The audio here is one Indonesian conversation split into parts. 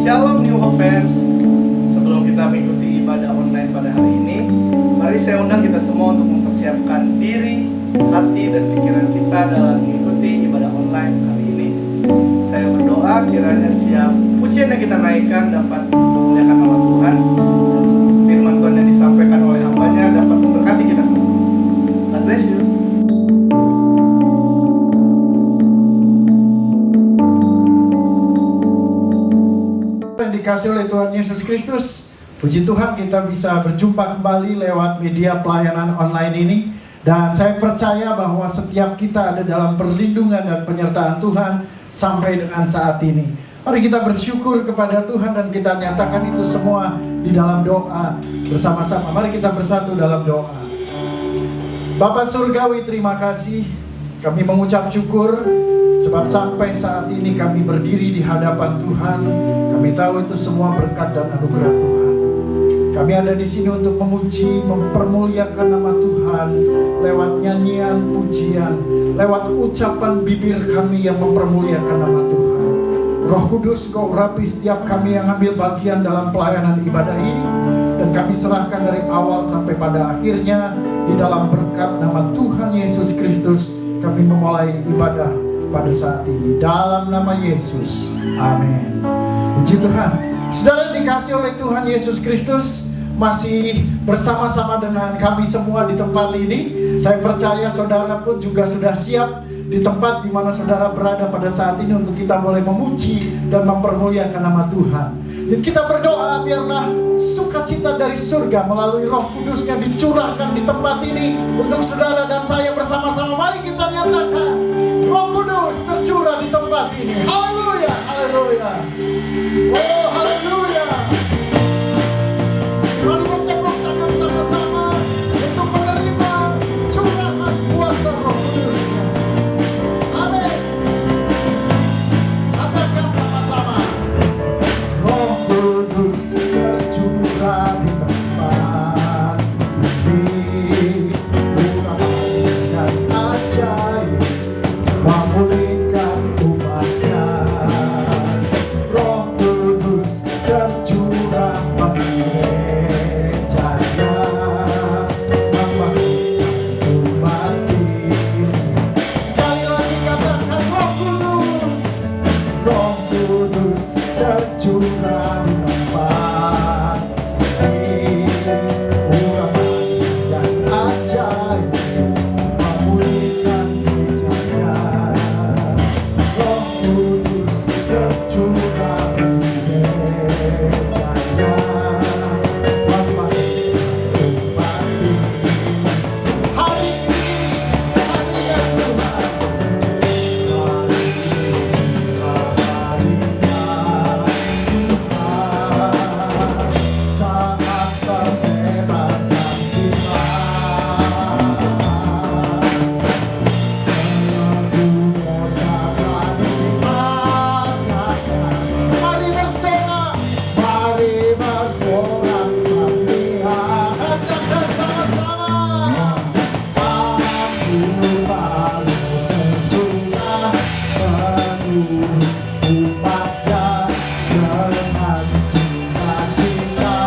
Shalom New Hope Fans. Sebelum kita mengikuti ibadah online pada hari ini, mari saya undang kita semua untuk mempersiapkan diri, hati, dan pikiran kita dalam mengikuti ibadah online hari ini. Saya berdoa kiranya setiap pujian yang kita naikkan dapat memuliakan nama Tuhan, dan firman Tuhan yang disampaikan oleh hambanya dapat memberkati kita semua. God bless you. Dikasih oleh Tuhan Yesus Kristus, puji Tuhan kita bisa berjumpa kembali lewat media pelayanan online ini. Dan saya percaya bahwa setiap kita ada dalam perlindungan dan penyertaan Tuhan sampai dengan saat ini. Mari kita bersyukur kepada Tuhan dan kita nyatakan itu semua di dalam doa bersama-sama. Mari kita bersatu dalam doa. Bapa Surgawi, terima kasih. Kami mengucap syukur sebab sampai saat ini kami berdiri di hadapan Tuhan. Kami tahu itu semua berkat dan anugerah Tuhan. Kami ada di sini untuk memuji, mempermuliakan nama Tuhan lewat nyanyian, pujian, lewat ucapan bibir kami yang mempermuliakan nama Tuhan. Roh Kudus, Kau urapi setiap kami yang ambil bagian dalam pelayanan ibadah ini, dan kami serahkan dari awal sampai pada akhirnya di dalam berkat nama Tuhan Yesus Kristus. Kami memulai ibadah pada saat ini dalam nama Yesus, amin. Puji Tuhan. Saudara dikasih oleh Tuhan Yesus Kristus, masih bersama-sama dengan kami semua di tempat ini. Saya percaya saudara pun juga sudah siap di tempat di mana saudara berada pada saat ini untuk kita boleh memuji dan mempermuliakan nama Tuhan. Dan kita berdoa biarlah sukacita dari surga melalui Roh Kudus-Nya dicurahkan di tempat ini untuk saudara dan saya bersama-sama. Mari kita nyatakan, Roh Kudus tercurah di tempat ini. Haleluya, haleluya. Oh, haleluya. Mari bertepuk tangan sama-sama untuk menerima curahan kuasa Roh Kudus-Nya. Amin. Katakan sama-sama, Roh Kudus tercurah di tempat ini. Urapan dan ajaib memulihkan umatnya. Roh Kudus tercurah bagi gerejanya, membangunkan umat ini. Sekali lagi katakan, Roh Kudus tercurah di tempat ini. Urapan dan ajaib memulihkan gerejanya. Roh Kudus tercurah bagi gerejanya, membangunkan umat ini. Hari ini harinya Tuhan, saat pembebasan kita. Mari bersorak, mari bersorak, melihat. Katakan sama-sama, aku baru tercurah penuh umatnya dengan sukacita.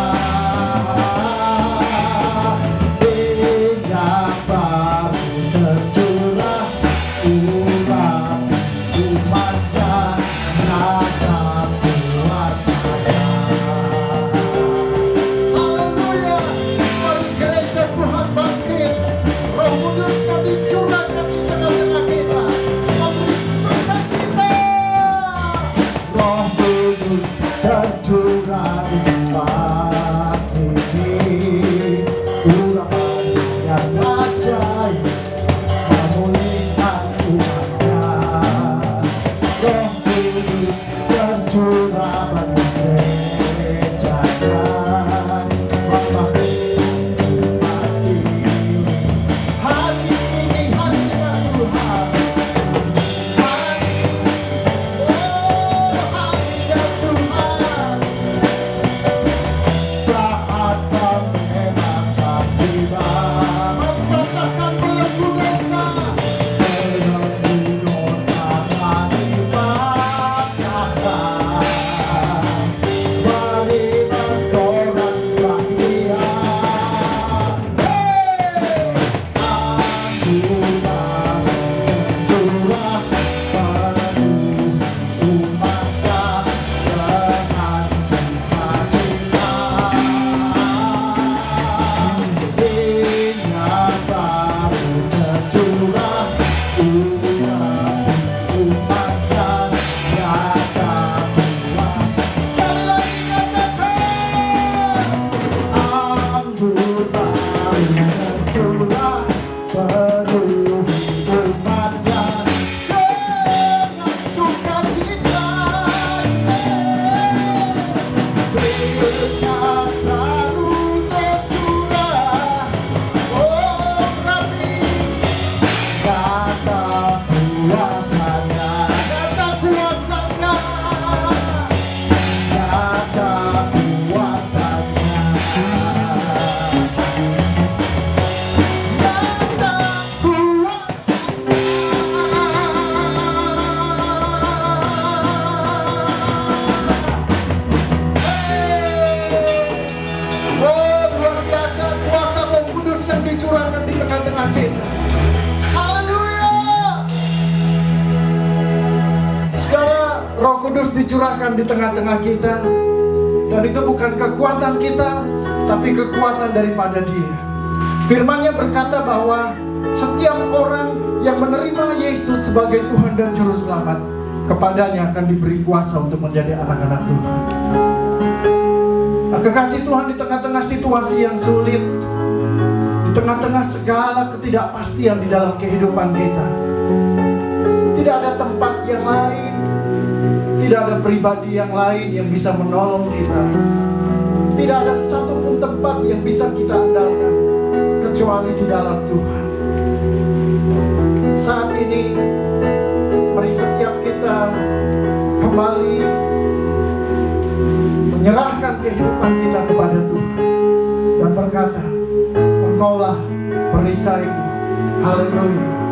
Minyak baru tercurah, urapi umatnya nyata kuasanya. Haleluya. Mari gereja Tuhan bangkit, Roh Kudus-Nya dicurahkan di tengah-tengah kita, memberi sukacita. Roh Kudus tercurah di tempat ini. Urapan yang ajaib memulihkan umatnya. Roh Kudus tercurah bagi gerejanya, membangunkan umat ini. Hari ini harinya Tuhan. Hari ini, oh harinya Tuhan. Kudus dicurahkan di tengah-tengah kita. Dan itu bukan kekuatan kita, tapi kekuatan daripada Dia. Firman-Nya berkata bahwa setiap orang yang menerima Yesus sebagai Tuhan dan Juru Selamat, kepadanya akan diberi kuasa untuk menjadi anak-anak Tuhan. Nah, kekasih Tuhan, di tengah-tengah situasi yang sulit, di tengah-tengah segala ketidakpastian di dalam kehidupan kita, tidak ada tempat yang lain, tidak ada pribadi yang lain yang bisa menolong kita. Tidak ada satupun tempat yang bisa kita andalkan kecuali di dalam Tuhan. Saat ini, mari setiap kita kembali menyerahkan kehidupan kita kepada Tuhan dan berkata, Engkaulah perisaiku. Haleluya.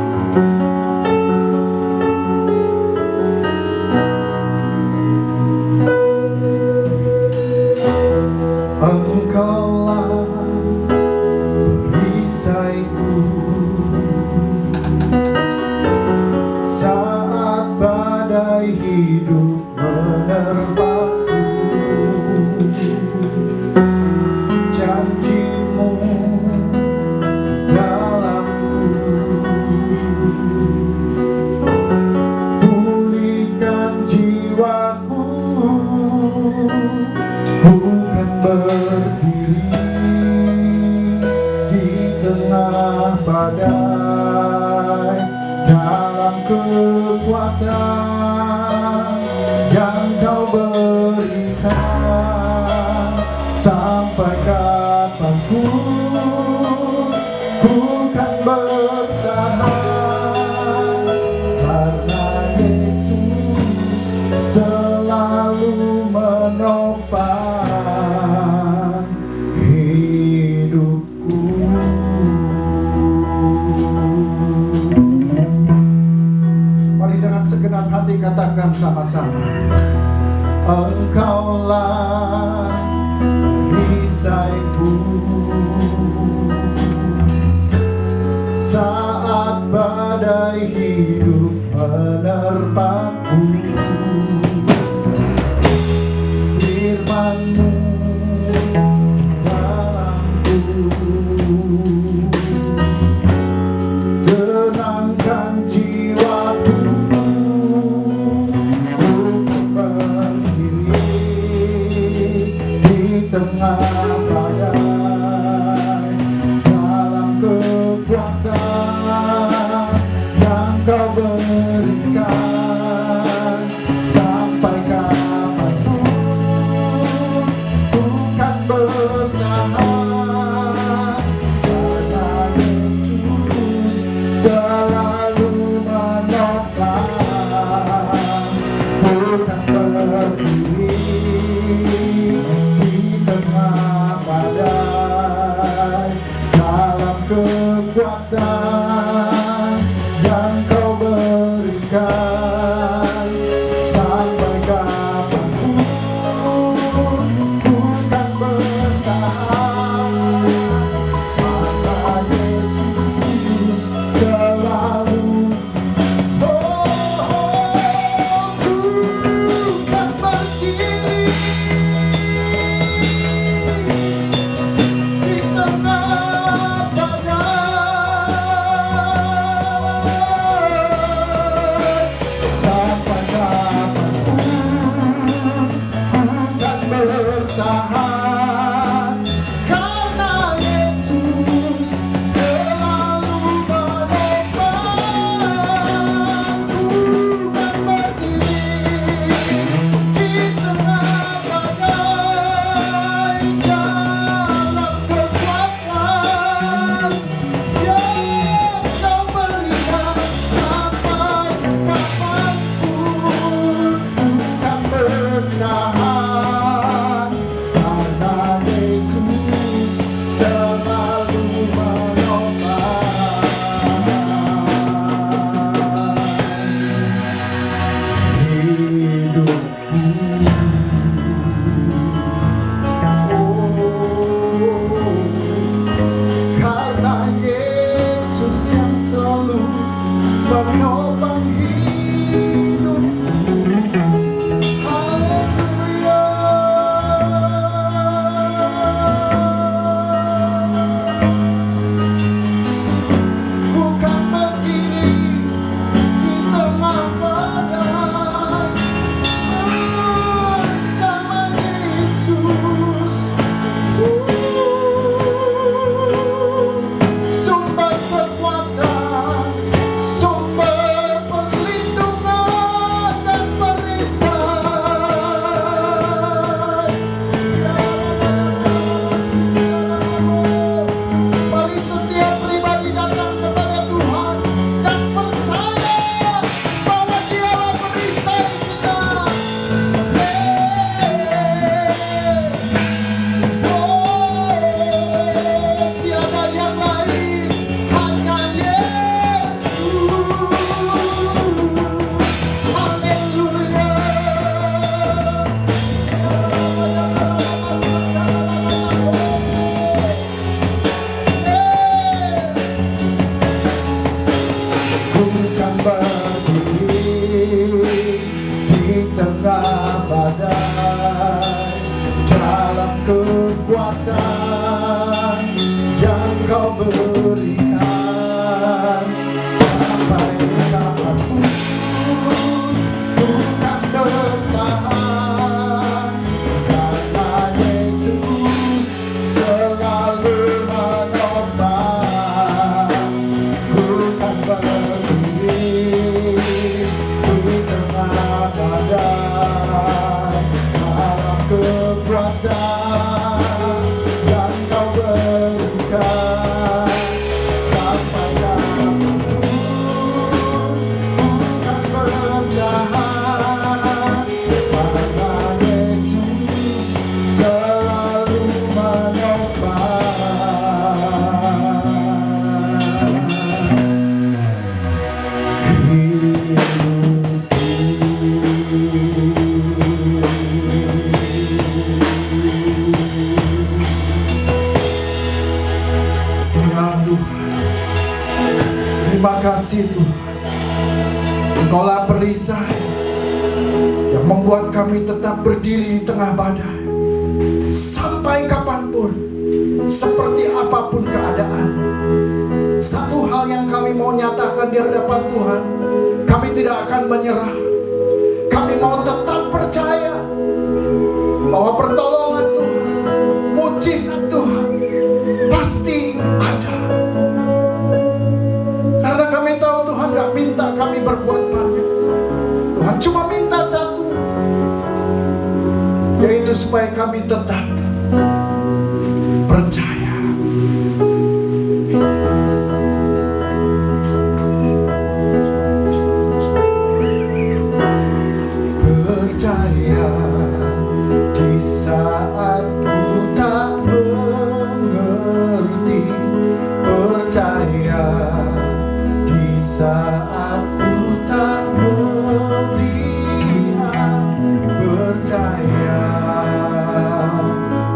Engkaulah perisaiku saat badai hidup menerpaku. Janji-Mu di dalamku, pulihkan jiwaku. Bukan berdiri di tengah badai, dalam kekuatan yang Kau berikan. Sampai kapanpun ku kan bertahan, karena Yesus selalu menopang hidupku. Mari dengan segenap hati katakan sama-sama, Engkaulah perisaiku saat badai hidup menerpaku. Firman-Mu dalamku, tenangkan jiwaku. Ku berdiri di tengah badai, dalam kekuatan yang Kau berikan. Sampai kapanpun kekuatan yang kau berikan. Sampai kapanpun ku kan bertahan, karena Yesus selalu menopang. Ku kan berdiri di tengah badai, dalam kekuatan yang kau berikan. Sampai kapanpun ku kan bertahan, karena Yesus selalu menopang hidupku. Ya Tuhan, terima kasih Tuhan. Engkaulah perisai yang membuat kami tetap berdiri di tengah badai. Sampai kapanpun, seperti apapun keadaan, satu hal yang kami mau nyatakan di hadapan Tuhan, kami tidak akan menyerah. Kami mau tetap percaya bahwa pertolongan Tuhan, mujizat Tuhan pasti ada. Karena kami tahu Tuhan gak minta kami berbuat banyak. Tuhan cuma minta satu, yaitu supaya kami tetap percaya. Percaya di saat ku tak mengerti. Percaya di saat ku tak melihat. Percaya,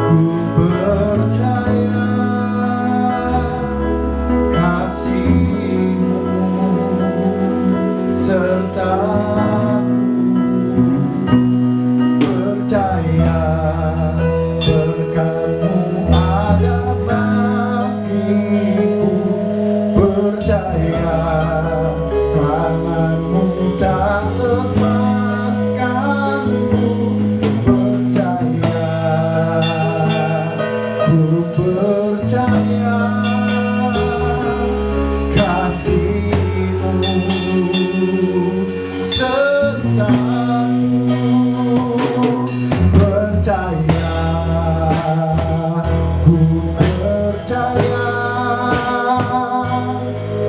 ku percaya kasih-Mu sertaku. Percaya berkat-Mu ada bagiku. Percaya tangan-Mu tak lepaskanku. Percaya, ku percaya kasih-Mu sertaku. Percaya, ku percaya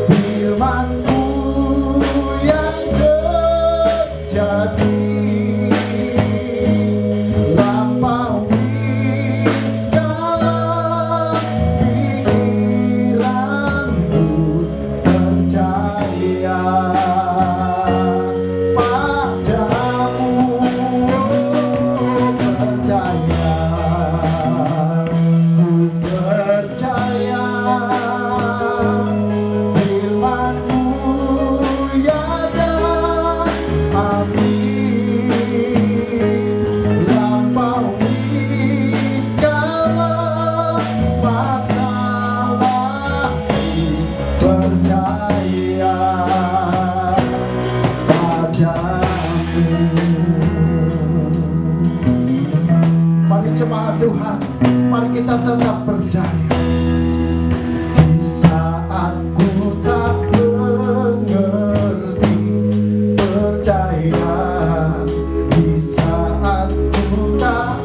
firman-Mu yang terjadi. Lampaui segala pikiranku. Percaya padamu. Percaya, ku percaya firman-Mu ya dan amin. Lampaui segala masalahku. Percaya padamu. Mari jemaat Tuhan, mari kita tetap percaya. Di saat ku tak mengerti, percaya. Di saat ku tak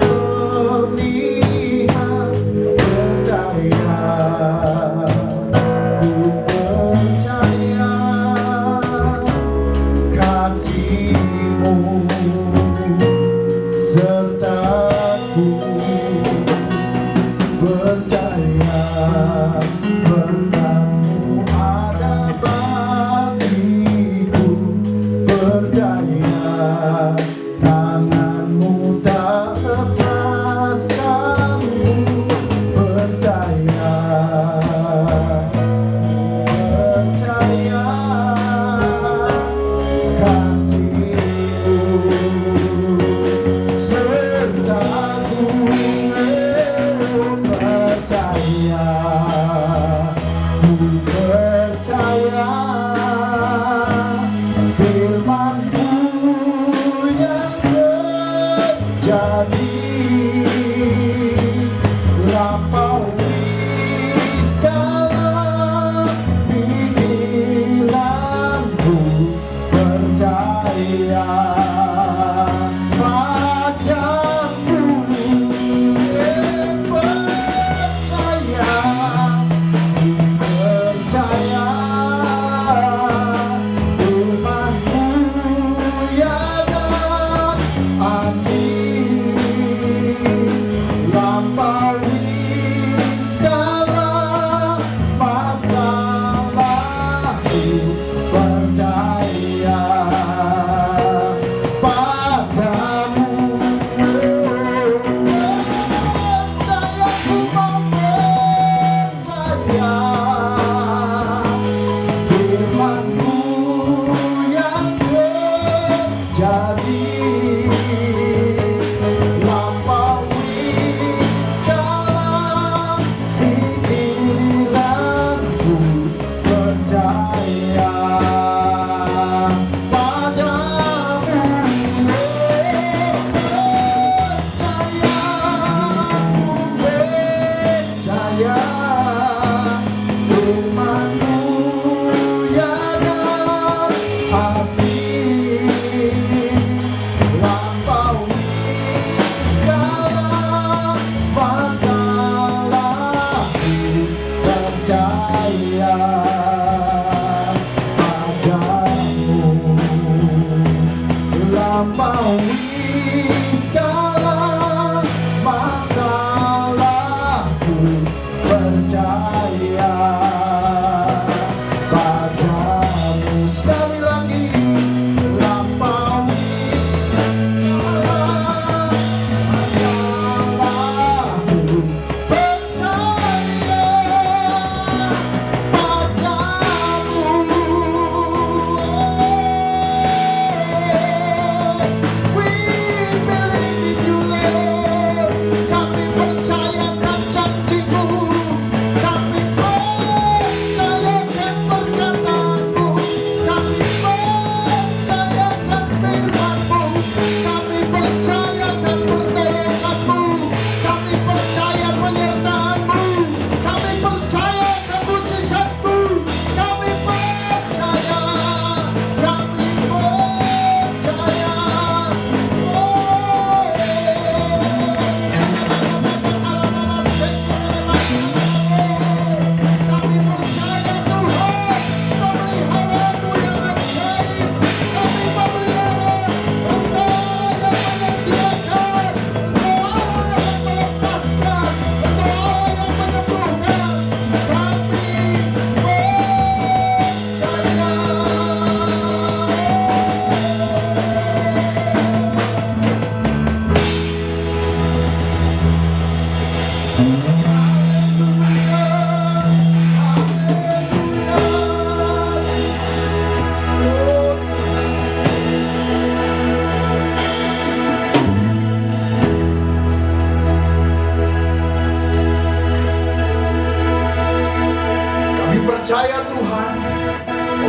melihat, percaya. Ku percaya kasih-Mu sertaku. Percaya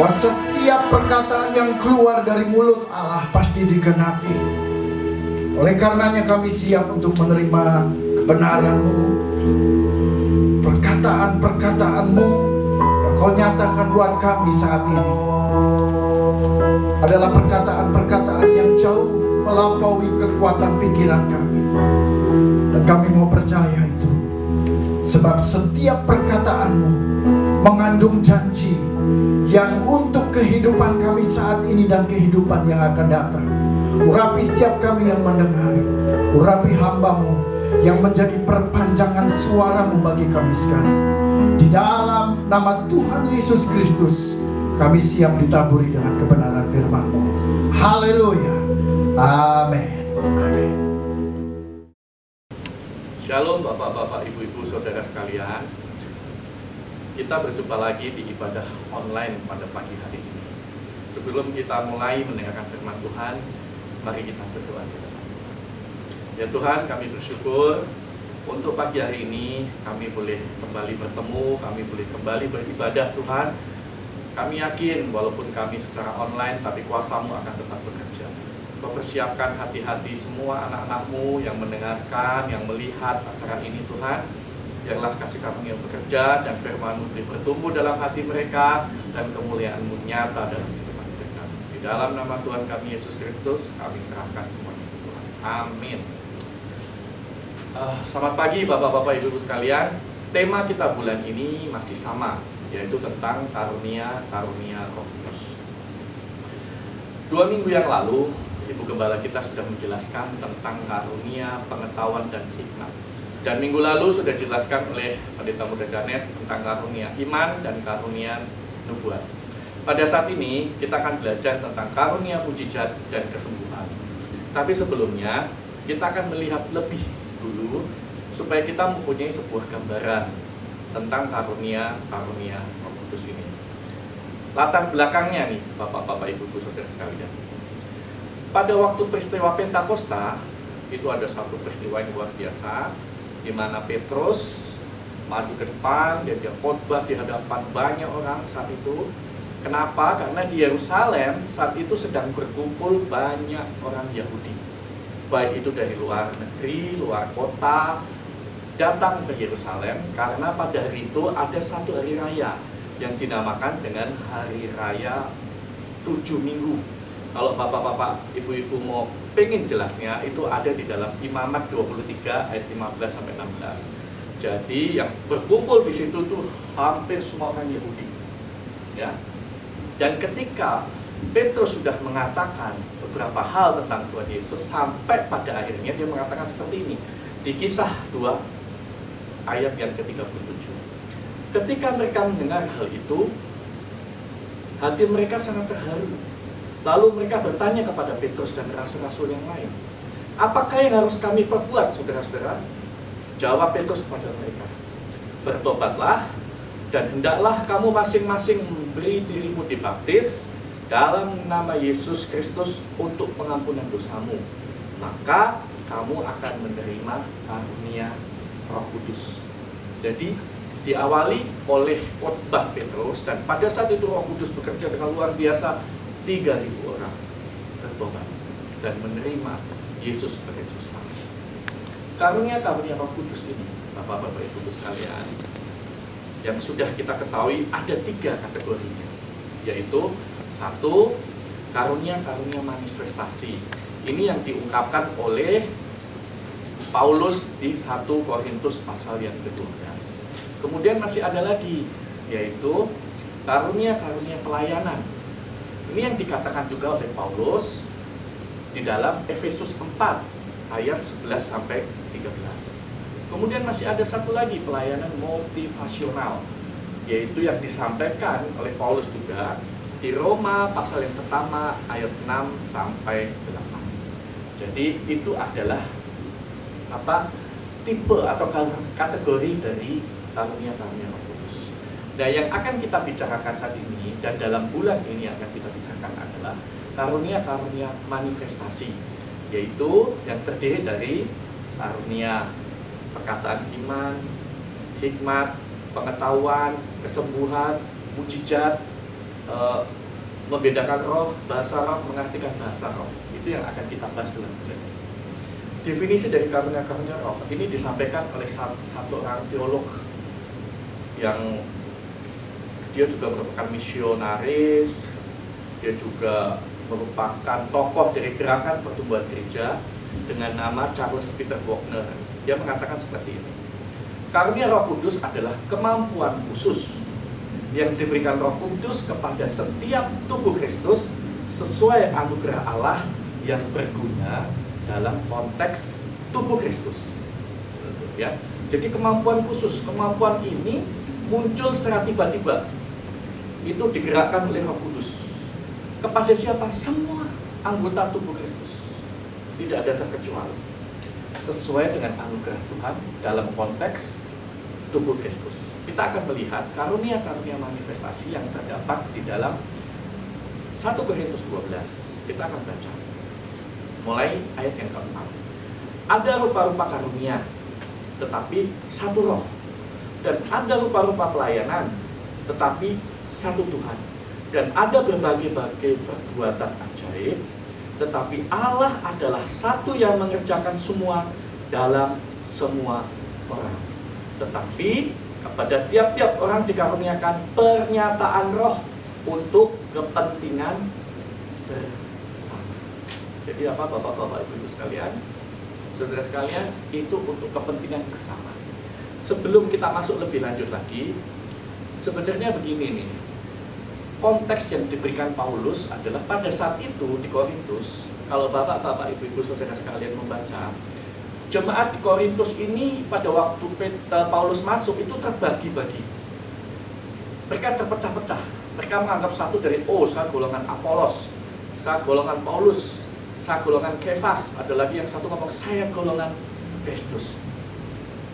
bahwa setiap perkataan yang keluar dari mulut Allah pasti digenapi. Oleh karenanya kami siap untuk menerima kebenaran-Mu, perkataan-perkataan-Mu yang Kau nyatakan buat kami saat ini adalah perkataan-perkataan yang jauh melampaui kekuatan pikiran kami. Dan kami mau percaya itu, sebab setiap perkataan-Mu mengandung janji yang untuk kehidupan kami saat ini dan kehidupan yang akan datang. Urapi setiap kami yang mendengar, urapi hamba-Mu yang menjadi perpanjangan suara-Mu bagi kami sekalian. Di dalam nama Tuhan Yesus Kristus, kami siap ditaburi dengan kebenaran firman-Mu. Haleluya. Amin. Amin. Shalom Bapak-bapak, Ibu-ibu, saudara sekalian. Kita berjumpa lagi di ibadah online pada pagi hari ini. Sebelum kita mulai mendengarkan firman Tuhan, mari kita berdoa di depan Tuhan. Ya Tuhan, kami bersyukur untuk pagi hari ini kami boleh kembali bertemu, kami boleh kembali beribadah Tuhan. Kami yakin walaupun kami secara online, tapi kuasa-Mu akan tetap bekerja. Kau persiapkan hati-hati semua anak-anak-Mu yang mendengarkan, yang melihat acara ini Tuhan. Biarlah kasih kamu yang bekerja dan firman-Mu bertumbuh dalam hati mereka dan kemuliaan-Mu nyata dalam kehidupan mereka. Di dalam nama Tuhan kami Yesus Kristus, kami serahkan semuanya ke Tuhan. Amin. Selamat pagi Bapak-bapak, Ibu-ibu sekalian. Tema kita bulan ini masih sama, yaitu tentang karunia Roh Kudus. 2 minggu yang lalu, Ibu Gembala kita sudah menjelaskan tentang karunia pengetahuan dan hikmat. Dan minggu lalu sudah dijelaskan oleh Pendeta Muda Janes tentang karunia iman dan karunia nubuat. Pada saat ini kita akan belajar tentang karunia mujizat dan kesembuhan. Tapi sebelumnya kita akan melihat lebih dulu supaya kita mempunyai sebuah gambaran tentang karunia Roh Kudus ini. Latar belakangnya nih Bapak-bapak, Ibu-ibu, saudara sekalian. Pada waktu peristiwa Pentakosta itu ada satu peristiwa yang luar biasa, di mana Petrus maju ke depan dan dia khotbah di hadapan banyak orang saat itu. Kenapa? Karena di Yerusalem saat itu sedang berkumpul banyak orang Yahudi, baik itu dari luar negeri, luar kota, datang ke Yerusalem karena pada hari itu ada satu hari raya yang dinamakan dengan Hari Raya 7 Minggu. Kalau Bapak-bapak, Ibu-ibu mau pengen jelasnya, itu ada di dalam Imamat 23 ayat 15 sampai 16. Jadi yang berkumpul di situ tuh hampir semua orang Yahudi. Ya. Dan ketika Petrus sudah mengatakan beberapa hal tentang Tuhan Yesus, sampai pada akhirnya dia mengatakan seperti ini di Kisah 2 ayat yang ke-37. Ketika mereka mendengar hal itu, hati mereka sangat terharu. Lalu mereka bertanya kepada Petrus dan rasul-rasul yang lain, apakah yang harus kami perbuat, saudara-saudara? Jawab Petrus kepada mereka, bertobatlah dan hendaklah kamu masing-masing memberi dirimu dibaptis dalam nama Yesus Kristus untuk pengampunan dosamu. Maka kamu akan menerima karunia Roh Kudus. Jadi diawali oleh khotbah Petrus, dan pada saat itu Roh Kudus bekerja dengan luar biasa. 3.000 orang bertobat dan menerima Yesus sebagai Juru Selamat. Karunia Roh Kudus ini, Bapak-bapak, Ibu sekalian, yang sudah kita ketahui ada 3 kategorinya, yaitu 1, karunia manifestasi. Ini yang diungkapkan oleh Paulus di 1 Korintus pasal yang ke-12. Kemudian masih ada lagi, yaitu karunia pelayanan. Ini yang dikatakan juga oleh Paulus di dalam Efesus 4 ayat 11 sampai 13. Kemudian masih ada satu lagi, pelayanan motivasional, yaitu yang disampaikan oleh Paulus juga di Roma pasal yang pertama ayat 6 sampai 8. Jadi itu adalah tipe atau kategori dari karunia Roh Kudus. Nah, yang akan kita bicarakan saat ini dan dalam bulan ini yang akan kita bicarakan adalah karunia manifestasi, yaitu yang terdiri dari karunia perkataan iman, hikmat, pengetahuan, kesembuhan, mujizat, membedakan roh, bahasa roh, mengartikan bahasa roh. Itu yang akan kita bahas dalam bulan ini. Definisi dari karunia-karunia roh ini disampaikan oleh satu orang teolog yang dia juga merupakan misionaris, dia juga merupakan tokoh dari gerakan pertumbuhan gereja dengan nama Charles Peter Wagner. Dia mengatakan seperti ini: karunia Roh Kudus adalah kemampuan khusus yang diberikan Roh Kudus kepada setiap tubuh Kristus sesuai anugerah Allah yang berguna dalam konteks tubuh Kristus. Ya. Jadi kemampuan khusus, kemampuan ini muncul secara tiba-tiba. Itu digerakkan oleh Roh Kudus. Kepada siapa? Semua anggota tubuh Kristus. Tidak ada terkecuali. Sesuai dengan anugerah Tuhan dalam konteks tubuh Kristus. Kita akan melihat karunia-karunia manifestasi yang terdapat di dalam 1 Korintus 12. Kita akan baca mulai ayat yang keempat. Ada rupa-rupa karunia, tetapi satu roh. Dan ada rupa-rupa pelayanan, tetapi satu Tuhan. Dan ada berbagai-bagai perbuatan ajaib, tetapi Allah adalah satu yang mengerjakan semua dalam semua orang. Tetapi kepada tiap-tiap orang dikaruniakan pernyataan roh untuk kepentingan bersama. Jadi apa Bapak-bapak Ibu sekalian, saudara sekalian, itu untuk kepentingan bersama. Sebelum kita masuk lebih lanjut lagi, sebenarnya begini nih, konteks yang diberikan Paulus adalah pada saat itu di Korintus. Kalau Bapak-bapak Ibu saudara sekalian membaca, jemaat di Korintus ini pada waktu Paulus masuk itu terbagi-bagi. Mereka terpecah-pecah. Mereka menganggap satu dari, saya golongan Apolos, saya golongan Paulus, saya golongan Kefas. Ada lagi yang satu ngomong, saya golongan Kristus.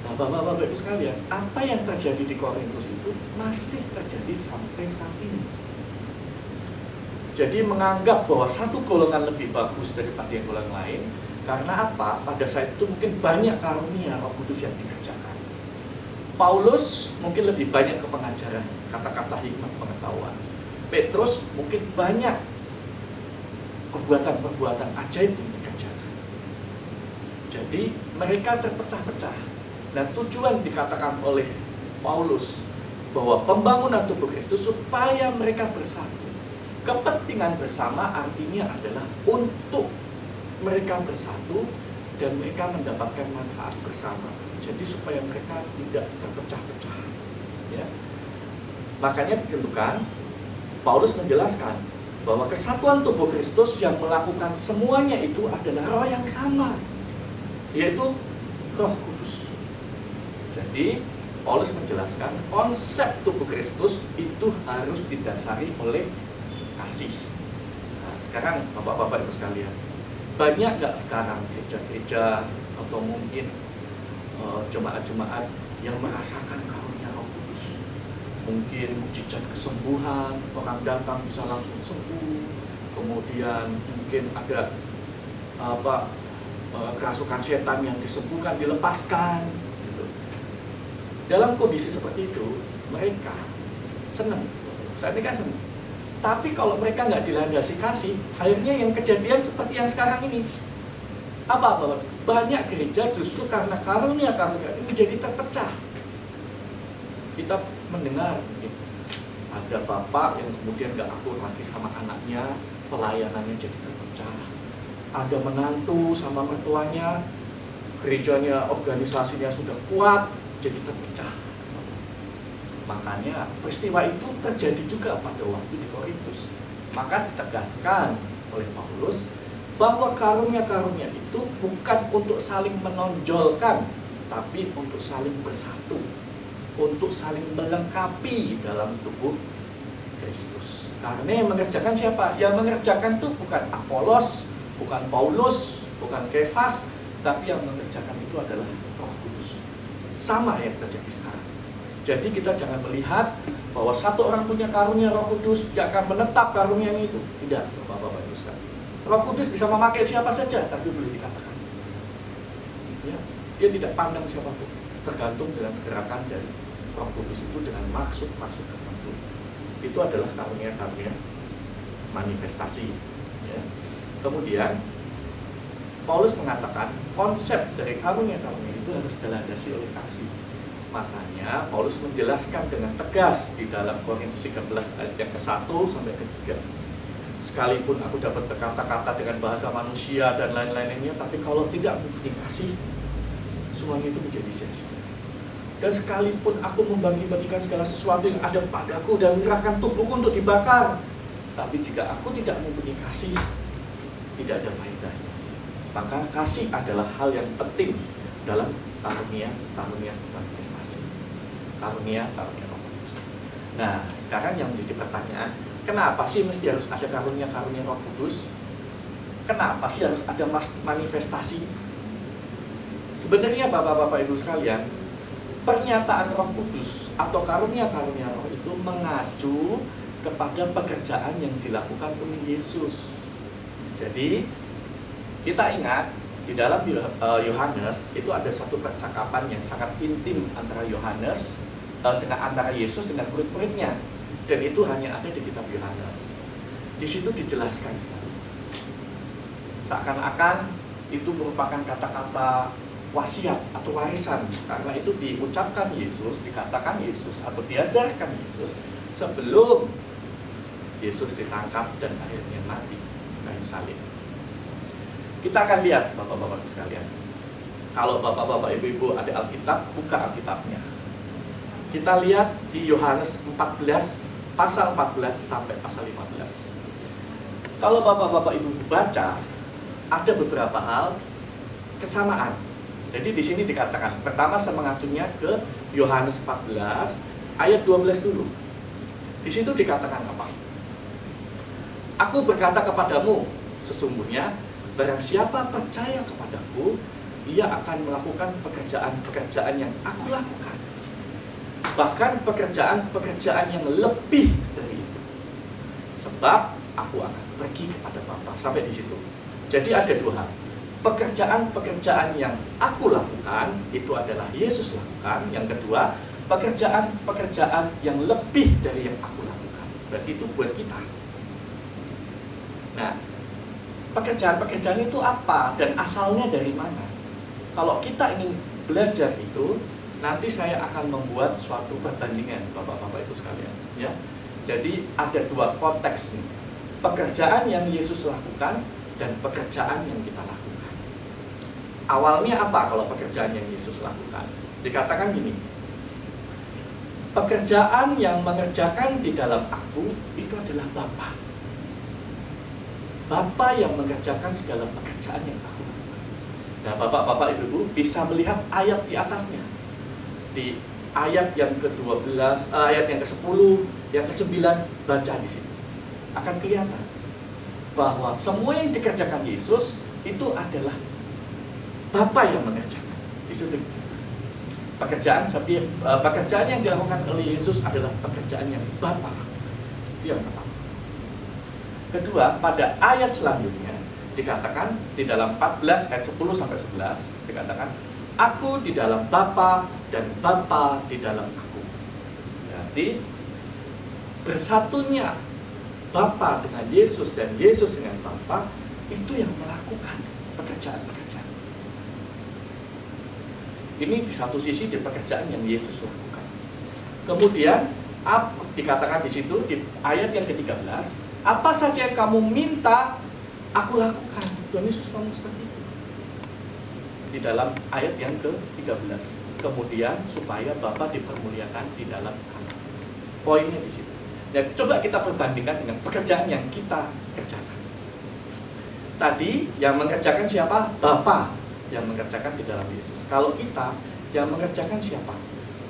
Nah, Bapak-bapak Ibu sekalian, apa yang terjadi di Korintus itu masih terjadi sampai saat ini. Jadi menganggap bahwa satu golongan lebih bagus daripada yang golongan lain. Karena apa? Pada saat itu mungkin banyak karunia Roh Kudus yang dikerjakan. Paulus mungkin lebih banyak ke pengajaran, kata-kata hikmat pengetahuan. Petrus mungkin banyak perbuatan-perbuatan ajaib yang dikerjakan. Jadi mereka terpecah-pecah. Dan tujuan dikatakan oleh Paulus bahwa pembangunan tubuh Kristus supaya mereka bersatu. Kepentingan bersama artinya adalah untuk mereka bersatu dan mereka mendapatkan manfaat bersama. Jadi supaya mereka tidak terpecah-pecah. Ya. Makanya ditentukan, Paulus menjelaskan bahwa kesatuan tubuh Kristus yang melakukan semuanya itu adalah roh yang sama, yaitu Roh Kudus. Jadi Paulus menjelaskan konsep tubuh Kristus itu harus didasari oleh kasih. Nah, sekarang Bapak-bapak Ibu sekalian, banyak gak sekarang gereja-gereja atau mungkin jemaat-jemaat yang merasakan karunia Roh Kudus? Mungkin mujizat kesembuhan, orang datang bisa langsung sembuh. Kemudian mungkin ada kerasukan setan yang disembuhkan, dilepaskan gitu. Dalam kondisi seperti itu mereka senang. Saya ini kan senang. Tapi kalau mereka nggak dilandasi kasih, akhirnya yang kejadian seperti yang sekarang ini. Apa? Banyak gereja justru karena karunia-karunia ini jadi terpecah. Kita mendengar ada bapak yang kemudian nggak akur lagi sama anaknya, pelayanannya jadi terpecah. Ada menantu sama mertuanya, gerejanya, organisasinya sudah kuat, jadi terpecah. Makanya peristiwa itu terjadi juga pada waktu di Korintus. Maka ditegaskan oleh Paulus bahwa karunia-karunia itu bukan untuk saling menonjolkan, tapi untuk saling bersatu, untuk saling melengkapi dalam tubuh Kristus. Karena yang mengerjakan siapa? Yang mengerjakan itu bukan Apolos, bukan Paulus, bukan Kefas, tapi yang mengerjakan itu adalah Roh Kudus. Sama yang terjadi sekarang. Jadi kita jangan melihat bahwa satu orang punya karunia Roh Kudus, dia akan menetap karunia itu. Tidak, Bapak-bapak Ibu sekalian. Roh Kudus bisa memakai siapa saja, tapi boleh dikatakan. Ya, dia tidak pandang siapapun, tergantung dengan gerakan dari Roh Kudus itu dengan maksud-maksud tertentu. Itu adalah karunia-karunia manifestasi. Ya. Kemudian Paulus mengatakan konsep dari karunia-karunia itu harus dilandasi oleh kasih. Makanya Paulus menjelaskan dengan tegas di dalam Korintus 13 ayat yang ke-1 sampai ke-3. Sekalipun aku dapat berkata-kata dengan bahasa manusia dan lain-lainnya, tapi kalau tidak mempunyai kasih, semuanya itu menjadi sia-sia. Dan sekalipun aku membagi-bagikan segala sesuatu yang ada padaku dan menyerahkan tubuhku untuk dibakar, tapi jika aku tidak mempunyai kasih, tidak ada faedahnya. Maka kasih adalah hal yang penting dalam karunia manifestasi, karunia Roh Kudus. Nah, sekarang yang menjadi pertanyaan, kenapa sih mesti harus ada karunia Roh Kudus? Kenapa sih harus ada manifestasi? Sebenarnya Bapak-bapak Ibu sekalian, pernyataan Roh Kudus atau karunia Roh itu mengacu kepada pekerjaan yang dilakukan oleh Yesus. Jadi kita ingat di dalam Yohanes itu ada suatu percakapan yang sangat intim antara Yohanes dengan antara Yesus dengan murid-muridnya, dan itu hanya ada di kitab Yohanes. Di situ dijelaskan sekali. Seakan-akan itu merupakan kata-kata wasiat atau warisan, karena itu diucapkan Yesus, dikatakan Yesus atau diajarkan Yesus sebelum Yesus ditangkap dan akhirnya mati kayu salib. Kita akan lihat Bapak-bapak sekalian. Kalau Bapak-bapak Ibu-ibu ada Alkitab, buka Alkitabnya. Kita lihat di Yohanes 14 pasal 14 sampai pasal 15. Kalau Bapak-bapak Ibu baca, ada beberapa hal kesamaan. Jadi di sini dikatakan, pertama saya mengacunya ke Yohanes 14 ayat 12 dulu. Di situ dikatakan apa? Aku berkata kepadamu, sesungguhnya barang siapa percaya kepadaku, ia akan melakukan pekerjaan-pekerjaan yang aku lakukan. Bahkan pekerjaan-pekerjaan yang lebih dari itu. Sebab aku akan pergi kepada Bapa. Sampai di situ. Jadi ada dua hal. Pekerjaan-pekerjaan yang aku lakukan, itu adalah Yesus lakukan. Yang kedua, pekerjaan-pekerjaan yang lebih dari yang aku lakukan. Berarti itu buat kita. Nah, pekerjaan-pekerjaan itu apa dan asalnya dari mana? Kalau kita ingin belajar itu, nanti saya akan membuat suatu perbandingan Bapak-bapak Ibu sekalian, ya. Jadi ada dua konteks nih. Pekerjaan yang Yesus lakukan dan pekerjaan yang kita lakukan. Awalnya apa kalau pekerjaan yang Yesus lakukan? Dikatakan gini. Pekerjaan yang mengerjakan di dalam aku itu adalah Bapa. Bapa yang mengerjakan segala pekerjaan yang aku lakukan. Nah, Bapak-bapak Ibu bisa melihat ayat di atasnya. Di ayat yang ke-12, ayat yang ke-10, yang ke-9, baca di sini. Akan kelihatan bahwa semua yang dikerjakan Yesus itu adalah Bapa yang mengerjakan. Di situ pekerjaan yang dilakukan oleh Yesus adalah pekerjaan yang Bapa. Itu yang pertama. Kedua, pada ayat selanjutnya dikatakan di dalam 14 ayat 10 sampai 11 dikatakan, aku di dalam Bapa dan Bapa di dalam aku. Berarti bersatunya Bapa dengan Yesus dan Yesus dengan Bapa itu yang melakukan pekerjaan-pekerjaan. Ini di satu sisi di pekerjaan yang Yesus lakukan. Kemudian dikatakan di situ di ayat yang ke-13, apa saja yang kamu minta, aku lakukan. Tuhan Yesus ngomong seperti itu. Di dalam ayat yang ke-13. Kemudian supaya Bapa dipermuliakan di dalam Anak. Poinnya di situ. Dan coba kita perbandingkan dengan pekerjaan yang kita kerjakan. Tadi yang mengerjakan siapa? Bapa yang mengerjakan di dalam Yesus. Kalau kita yang mengerjakan siapa?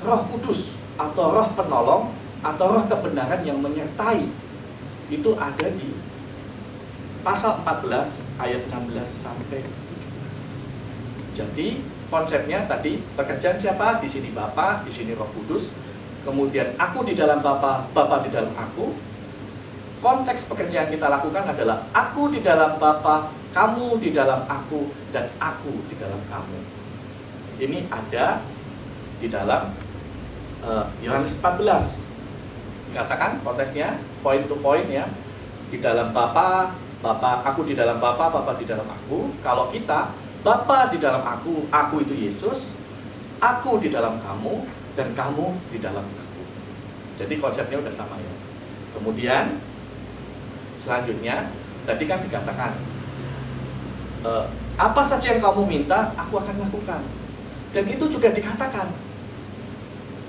Roh Kudus atau Roh Penolong atau Roh Kebenaran yang menyertai. Itu ada di pasal 14 ayat 16 sampai 17. Jadi konsepnya tadi pekerjaan siapa? Di sini Bapa, di sini Roh Kudus. Kemudian aku di dalam Bapa, Bapa di dalam aku. Konteks pekerjaan kita lakukan adalah aku di dalam Bapa, kamu di dalam aku, dan aku di dalam kamu. Ini ada di dalam Yohanes 14. Dikatakan konteksnya point to point ya. di dalam Bapa, aku di dalam Bapa, Bapa di dalam aku. Kalau kita, Bapa di dalam aku itu Yesus, aku di dalam kamu, dan kamu di dalam aku. Jadi konsepnya udah sama ya. Kemudian selanjutnya, tadi kan dikatakan apa saja yang kamu minta, aku akan lakukan. Dan itu juga dikatakan.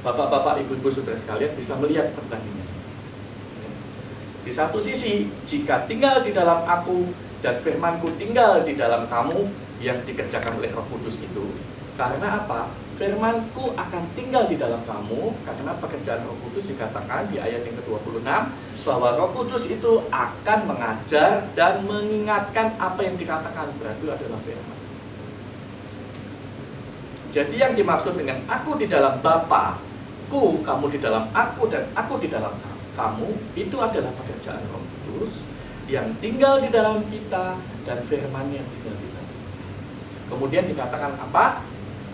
Bapak-bapak, ibu-ibu, saudara sekalian bisa melihat perbandingan. Di satu sisi, jika tinggal di dalam aku dan firmanku tinggal di dalam kamu yang dikerjakan oleh Roh Kudus itu, karena apa? Firmanku akan tinggal di dalam kamu karena pekerjaan Roh Kudus dikatakan di ayat yang ke-26 bahwa Roh Kudus itu akan mengajar dan mengingatkan apa yang dikatakan, berarti adalah firman. Jadi yang dimaksud dengan aku di dalam Bapa-Ku, kamu di dalam aku dan aku di dalam kamu, itu adalah pekerjaan Roh Kudus yang tinggal di dalam kita dan firman yang tinggal di dalam kita. Kemudian dikatakan apa?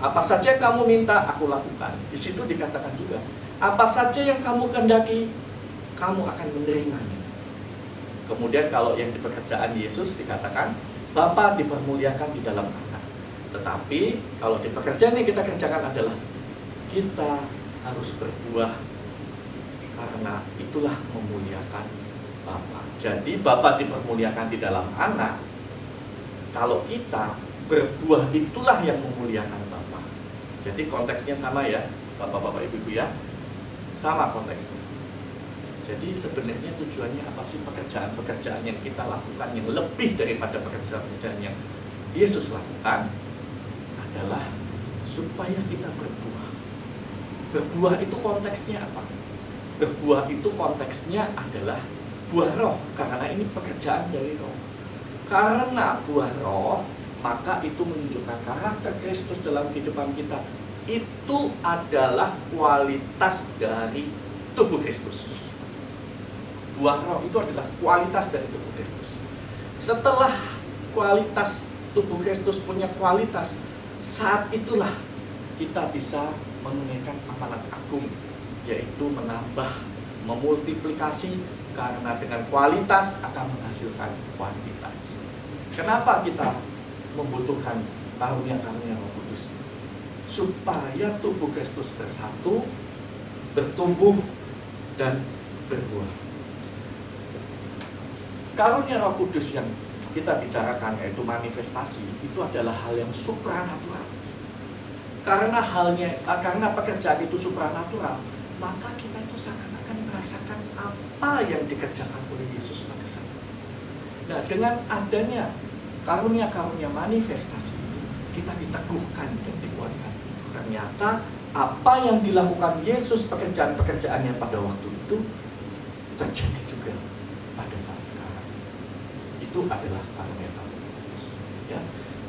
Apa saja yang kamu minta, aku lakukan. Di situ dikatakan juga, apa saja yang kamu kehendaki, kamu akan menerimanya. Kemudian kalau yang di pekerjaan Yesus dikatakan, Bapa dipermuliakan di dalam anak. Tetapi kalau di pekerjaan yang kita kerjakan adalah, kita harus berbuah, karena itulah memuliakan Bapa. Jadi Bapa dipermuliakan di dalam anak. Kalau kita berbuah, itulah yang memuliakan Bapa. Jadi konteksnya sama ya, Bapak-bapak, Ibu-ibu ya, sama konteksnya. Jadi sebenarnya tujuannya apa sih pekerjaan-pekerjaan yang kita lakukan yang lebih daripada pekerjaan-pekerjaan yang Yesus lakukan adalah supaya kita berbuah. Berbuah itu konteksnya apa? Berbuah itu konteksnya adalah buah roh, karena ini pekerjaan dari roh. Karena buah roh, maka itu menunjukkan karakter Kristus dalam kehidupan kita. Itu adalah kualitas dari tubuh Kristus. Buah roh itu adalah kualitas dari tubuh Kristus. Setelah kualitas tubuh Kristus punya kualitas, saat itulah kita bisa menunaikan amanat agung, yaitu menambah, memultiplikasi, karena dengan kualitas akan menghasilkan kuantitas. Kenapa kita membutuhkan karunia-karunia Roh Kudus? Supaya tubuh Kristus bersatu, bertumbuh, dan berbuah. Karunia Roh Kudus yang kita bicarakan, yaitu manifestasi, itu adalah hal yang supranatural. Karena pekerjaan itu supranatural, maka kita itu seakan-akan merasakan apa yang dikerjakan oleh Yesus pada saat itu. Nah, dengan adanya karunia-karunia manifestasi ini, kita diteguhkan dan dikuatkan. Ternyata apa yang dilakukan Yesus, pekerjaan-pekerjaannya pada waktu itu, terjadi juga pada saat sekarang. Itu adalah karunia-karunia Yesus. Ya.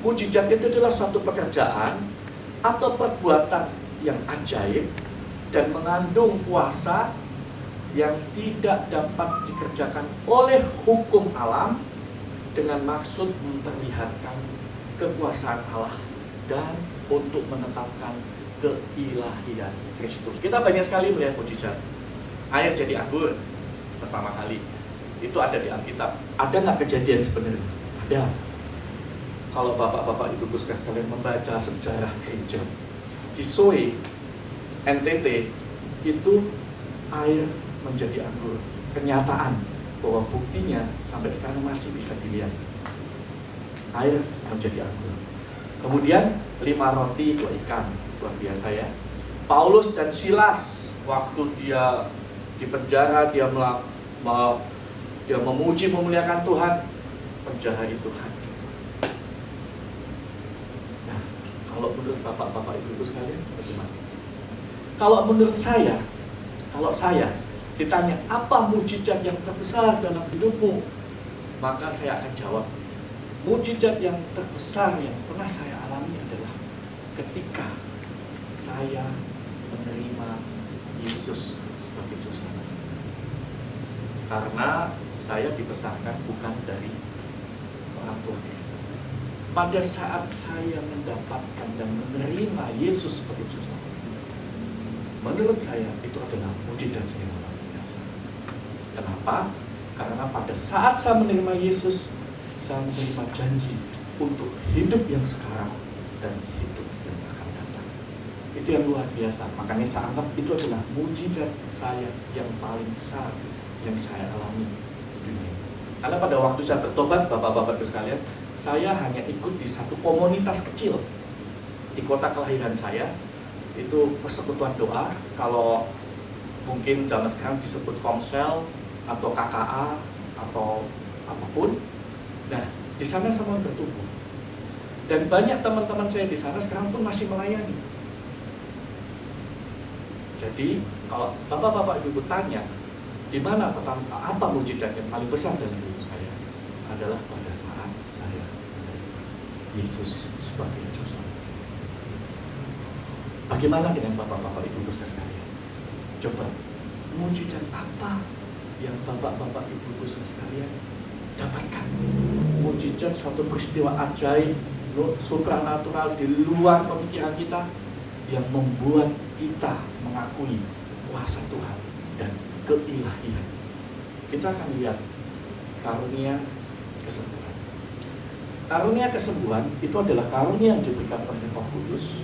Mujizat itu adalah suatu pekerjaan atau perbuatan yang ajaib dan mengandung kuasa yang tidak dapat dikerjakan oleh hukum alam, dengan maksud memperlihatkan kekuasaan Allah dan untuk menetapkan keilahian Kristus. Kita banyak sekali melihat mujizat. Air jadi anggur pertama kali, itu ada di Alkitab. Ada nggak kejadian sebenarnya? Ada. Kalau bapak-bapak, ibu-ibu sekalian membaca sejarah gereja di Soe, NTT, itu air menjadi anggur. Kenyataan bahwa buktinya sampai sekarang masih bisa dilihat. Air menjadi anggur. Kemudian 5 roti 2 ikan, luar biasa ya. Paulus dan Silas, waktu dia di penjara, dia memuji, memuliakan Tuhan, penjara itu hancur. Nah, kalau menurut bapak-bapak, ibu-ibu sekalian, bagaimana? Kalau menurut saya, kalau saya ditanya apa mujizat yang terbesar dalam hidupmu, maka saya akan jawab, mujizat yang terbesar yang pernah saya alami adalah ketika saya menerima Yesus sebagai juru selamat saya. Karena saya dibesarkan bukan dari orang tua Kristen. Pada saat saya mendapatkan dan menerima Yesus sebagai juru selamat saya, menurut saya itu adalah mujizat yang luar biasa. Kenapa? Karena pada saat saya menerima Yesus, saya menerima janji untuk hidup yang sekarang dan hidup yang akan datang. Itu yang luar biasa. Makanya saya anggap itu adalah mujizat saya yang paling besar yang saya alami di dunia. Karena pada waktu saya bertobat, Bapak-Bapak sekalian, saya hanya ikut di satu komunitas kecil di kota kelahiran saya. Itu persekutuan doa. Kalau mungkin zaman sekarang disebut Komsel atau KKA atau apapun. Nah, di sana semua bertumbuh. Dan banyak teman-teman saya di sana sekarang pun masih melayani. Jadi, kalau Bapak-Bapak Ibu tanya, di mana apa mujizat yang paling besar dalam hidup saya? Adalah pada saat saya menerima Yesus sebagai juru selamat saya. Bagaimana dengan Bapak-Bapak Ibu sekalian? Coba, mujizat apa yang Bapak-Bapak Ibu sekalian dapatkan? Mujizat suatu peristiwa ajaib, supranatural di luar pemikiran kita yang membuat kita mengakui kuasa Tuhan dan keilahian. Kita akan lihat karunia kesembuhan. Karunia kesembuhan itu adalah karunia yang diberikan oleh Roh Kudus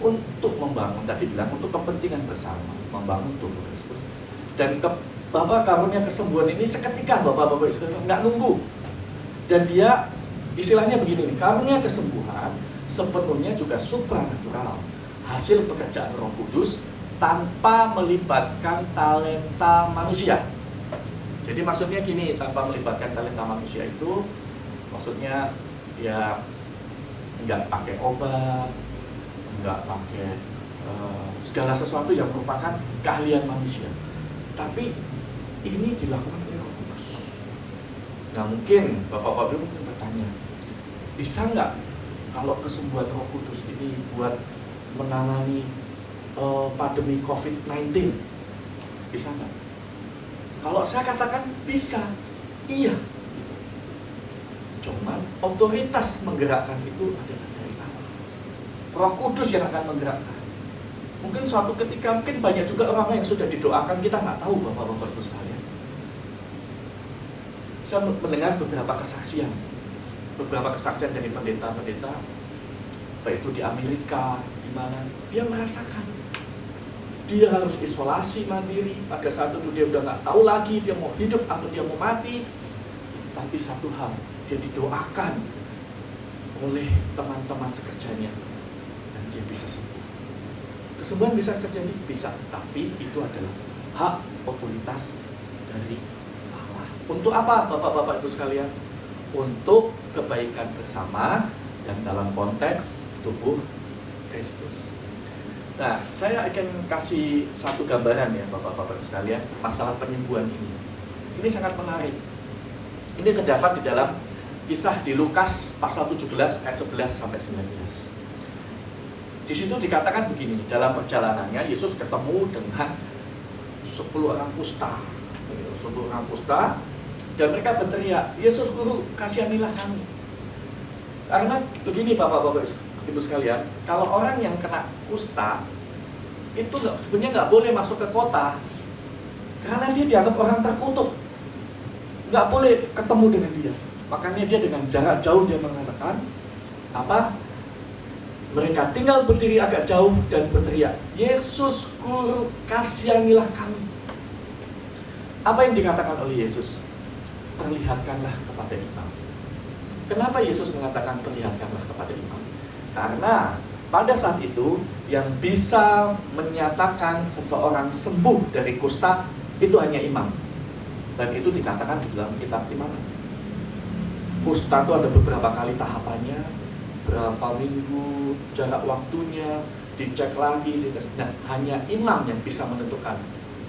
untuk membangun, tadi bilang untuk kepentingan bersama, membangun tubuh Kristus. Dan karunia kesembuhan ini seketika Bapak-Bapak sekalian, nggak nunggu. Dan dia istilahnya begini nih, karunia kesembuhan sepenuhnya juga supranatural, hasil pekerjaan Roh Kudus tanpa melibatkan talenta manusia. Jadi maksudnya gini, tanpa melibatkan talenta manusia itu maksudnya ya nggak pakai obat, nggak pakai segala sesuatu yang merupakan keahlian manusia. Tapi ini dilakukan oleh Roh Kudus. Nah mungkin Bapak-Bapak mungkin bertanya, bisa nggak kalau kesembuhan Roh Kudus ini buat menangani pandemi COVID-19? Bisa nggak? Kalau saya katakan bisa, iya. Cuman otoritas menggerakkan itu adalah dari Allah. Roh Kudus yang akan menggerakkan. Mungkin suatu ketika, mungkin banyak juga orang yang sudah didoakan, kita nggak tahu Bapak-Bapak Ibu sekalian. Saya mendengar beberapa kesaksian dari pendeta-pendeta, baik itu di Amerika, di mana dia merasakan dia harus isolasi mandiri. Pada saat itu dia udah nggak tahu lagi dia mau hidup atau dia mau mati. Tapi satu hal, dia didoakan oleh teman-teman sekerjanya dan dia bisa sembuh. Kesembuhan bisa terjadi? Bisa, tapi itu adalah hak otoritas dari Allah. Untuk apa Bapak-Bapak Ibu sekalian? Untuk kebaikan bersama dan dalam konteks tubuh Kristus. Nah, saya akan kasih satu gambaran ya Bapak-Bapak sekalian, masalah penyembuhan ini. Ini sangat menarik. Ini terdapat di dalam kisah di Lukas pasal 17 ayat 11 sampai 19. Di situ dikatakan begini, dalam perjalanannya Yesus ketemu dengan 10 orang kusta. 10 orang kusta, dan mereka berteriak, "Yesus Guru, kasihanilah kami." Karena begini Bapak-Bapak Ibu sekalian, kalau orang yang kena kusta itu sebenarnya nggak boleh masuk ke kota, karena dia dianggap orang terkutuk, nggak boleh ketemu dengan dia. Makanya dia dengan jarak jauh dia mengatakan apa? Mereka tinggal berdiri agak jauh dan berteriak, "Yesus Guru, kasihanilah kami." Apa yang dikatakan oleh Yesus? Perlihatkanlah kepada imam. Kenapa Yesus mengatakan perlihatkanlah kepada imam? Karena pada saat itu yang bisa menyatakan seseorang sembuh dari kusta itu hanya imam. Dan itu dikatakan di dalam kitab Imamat. Kusta itu ada beberapa kali tahapannya, berapa minggu jarak waktunya, dicek lagi, dites. Nah, hanya imam yang bisa menentukan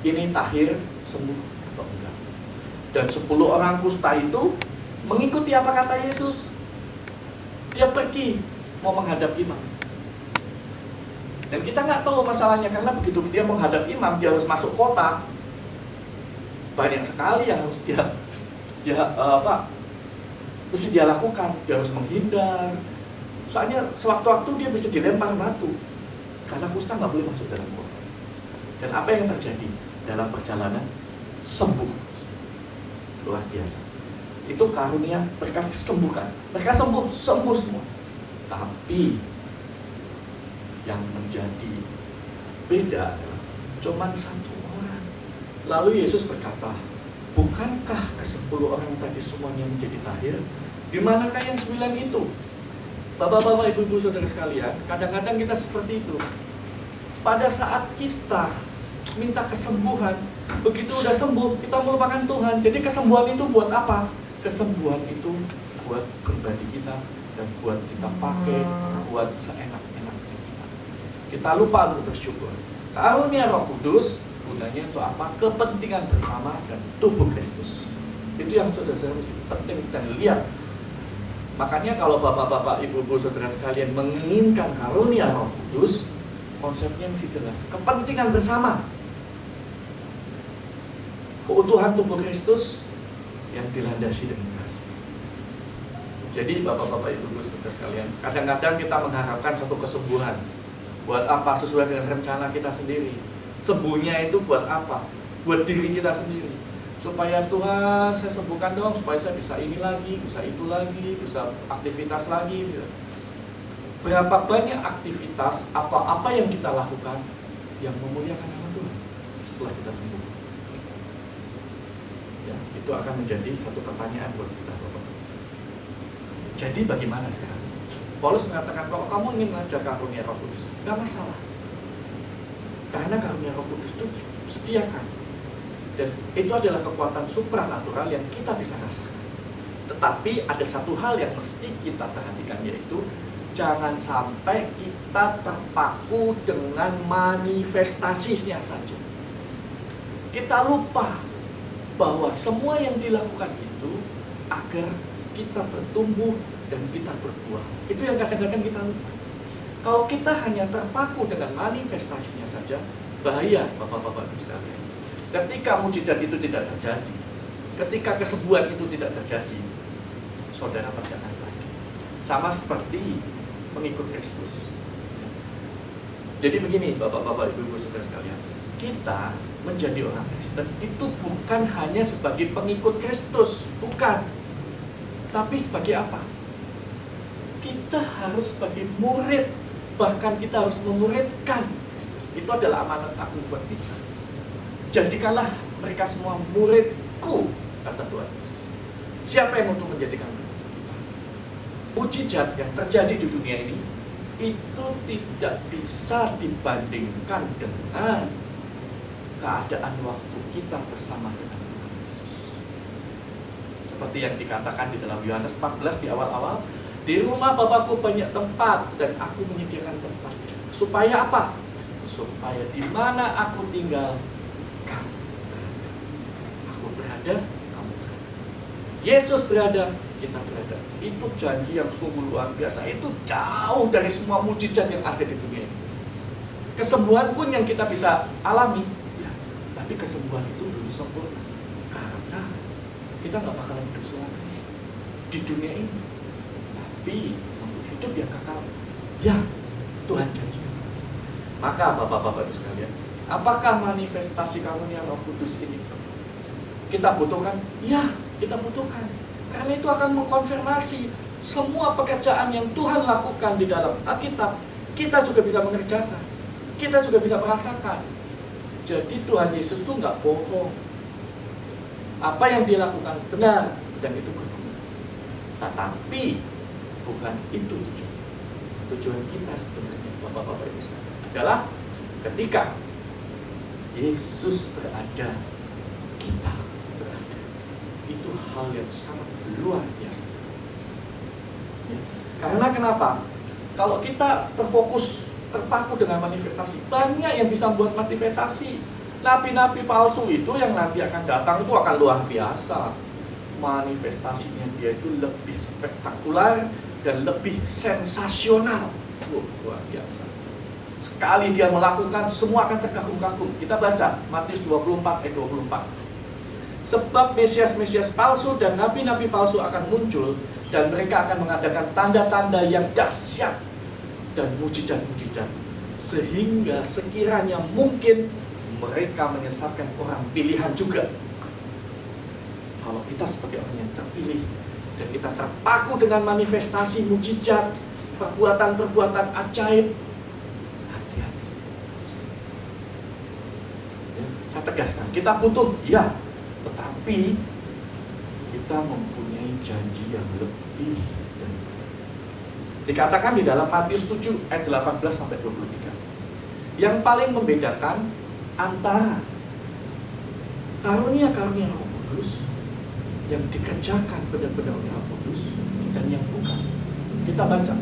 ini tahir sembuh atau enggak. Dan 10 orang kusta itu mengikuti apa kata Yesus. Dia pergi mau menghadap imam. Dan kita nggak tahu masalahnya, karena begitu dia menghadap imam, dia harus masuk kota. Banyak sekali yang harus mesti dia lakukan. Dia harus menghindar. Soalnya sewaktu-waktu dia bisa dilempar batu, karena kusta nggak boleh masuk dalam kota. Dan apa yang terjadi dalam perjalanan? Sembuh. luar biasa. Itu karunia mereka disembuhkan. Mereka sembuh semua. Tapi yang menjadi beda adalah cuman satu orang. Lalu Yesus berkata, bukankah ke-10 orang tadi semuanya menjadi tahir? Di manakah yang 9 itu? Bapak-bapak, ibu-ibu, saudara sekalian, kadang-kadang kita seperti itu. Pada saat kita minta kesembuhan, begitu udah sembuh, kita melupakan Tuhan. Jadi kesembuhan itu buat apa? Kesembuhan itu buat pribadi kita dan buat kita pakai, buat seenak-enaknya kita. Kita lupa untuk bersyukur. Karunia Roh Kudus gunanya untuk apa? Kepentingan bersama dan tubuh Kristus. Itu yang saudara-saudara mesti penting dan lihat. Makanya kalau bapak-bapak, ibu-ibu, saudara sekalian menginginkan karunia Roh Kudus, konsepnya mesti jelas. Kepentingan bersama. Keutuhan tubuh Kristus yang dilandasi dengan kasih. Jadi bapak-bapak, ibu-ibu, saudara sekalian, kadang-kadang kita mengharapkan suatu kesembuhan. Buat apa? Sesuai dengan rencana kita sendiri. Sembuhnya itu buat apa? Buat diri kita sendiri. Supaya Tuhan, saya sembuhkan dong, supaya saya bisa ini lagi, bisa itu lagi, bisa aktivitas lagi. Berapa banyak aktivitas, apa-apa yang kita lakukan yang memuliakan nama Tuhan setelah kita sembuh? Ya, itu akan menjadi satu pertanyaan buat kita, Bapak-Bapak. Jadi bagaimana sekarang? Paulus mengatakan, kalau kamu ingin mengajar karunia Roh Kudus, nggak masalah. Karena karunia Roh Kudus itu sediakan. Dan itu adalah kekuatan supranatural yang kita bisa rasakan. Tetapi ada satu hal yang mesti kita perhatikan, yaitu jangan sampai kita terpaku dengan manifestasinya saja. Kita lupa bahwa semua yang dilakukan itu agar kita bertumbuh dan kita berbuah. Itu yang kadang-kadang kita lupa. Kalau kita hanya terpaku dengan manifestasinya saja, bahaya, bapak-bapak sekalian. Ketika mujizat itu tidak terjadi, ketika kesembuhan itu tidak terjadi, saudara pasti akan lagi. Sama seperti mengikut Kristus. Jadi begini, bapak-bapak, ibu-ibu, saudara sekalian, kita menjadi orang Kristen itu bukan hanya sebagai pengikut Kristus, bukan. Tapi sebagai apa? Kita harus sebagai murid, bahkan kita harus memuridkan Kristus. Itu adalah amanat aku buat kita. Jadikanlah mereka semua muridku, kata Tuhan Yesus. Siapa yang untuk menjadikan kita? Mujizat yang terjadi di dunia ini itu tidak bisa dibandingkan dengan keadaan waktu kita bersama dengan Tuhan Yesus. Seperti yang dikatakan di dalam Yohanes 14 di awal-awal, di rumah Bapakku banyak tempat dan aku menyediakan tempat. Supaya apa? Supaya di mana aku tinggal, kamu berada. Aku berada, kamu berada. Yesus berada, kita berada. Itu janji yang sungguh luar biasa. Itu jauh dari semua mujizat yang ada di dunia ini. Kesembuhan pun yang kita bisa alami, ya, tapi kesembuhan itu belum sempurna. Karena kita nggak bakalan hidup selamanya di dunia ini. Tapi untuk hidup yang kekal, ya Tuhan janjikan. Maka bapak-bapak sekalian, apakah manifestasi karunia Roh Kudus ini kita butuhkan? Ya, kita butuhkan. Karena itu akan mengkonfirmasi semua pekerjaan yang Tuhan lakukan di dalam Alkitab. Kita juga bisa mengerjakan. Kita juga bisa merasakan. Jadi Tuhan Yesus itu nggak bohong. Apa yang dia lakukan benar dan itu berguna. Tetapi bukan itu tujuan. Tujuan kita sebenarnya, bapak-bapak ibu sekalian, adalah ketika Yesus berada, kita berada. Itu hal yang sangat luar biasa. Ya. Karena kenapa? Kalau kita terpaku dengan manifestasi, banyak yang bisa membuat manifestasi. Nabi-nabi palsu itu yang nanti akan datang itu akan luar biasa. Manifestasinya dia itu lebih spektakuler dan lebih sensasional. Luar biasa. Sekali dia melakukan, semua akan terkagum-kagum. Kita baca Matius 24 ayat 24. Sebab Mesias-Mesias palsu dan nabi-nabi palsu akan muncul, dan mereka akan mengadakan tanda-tanda yang dahsyat dan mujizat-mujizat, sehingga sekiranya mungkin mereka menyesatkan orang pilihan juga. Kalau kita sebagai orang yang terpilih dan kita terpaku dengan manifestasi mujizat, perbuatan-perbuatan ajaib, hati-hati. Ya, saya tegaskan, kita butuh, ya, tetapi kita mempunyai janji yang lebih. Dikatakan di dalam Matius 7 ayat 18 sampai 23. Yang paling membedakan antara karunia-karunia Roh Kudus yang dikerjakan benar-benar oleh Roh Kudus dan yang bukan. Kita baca.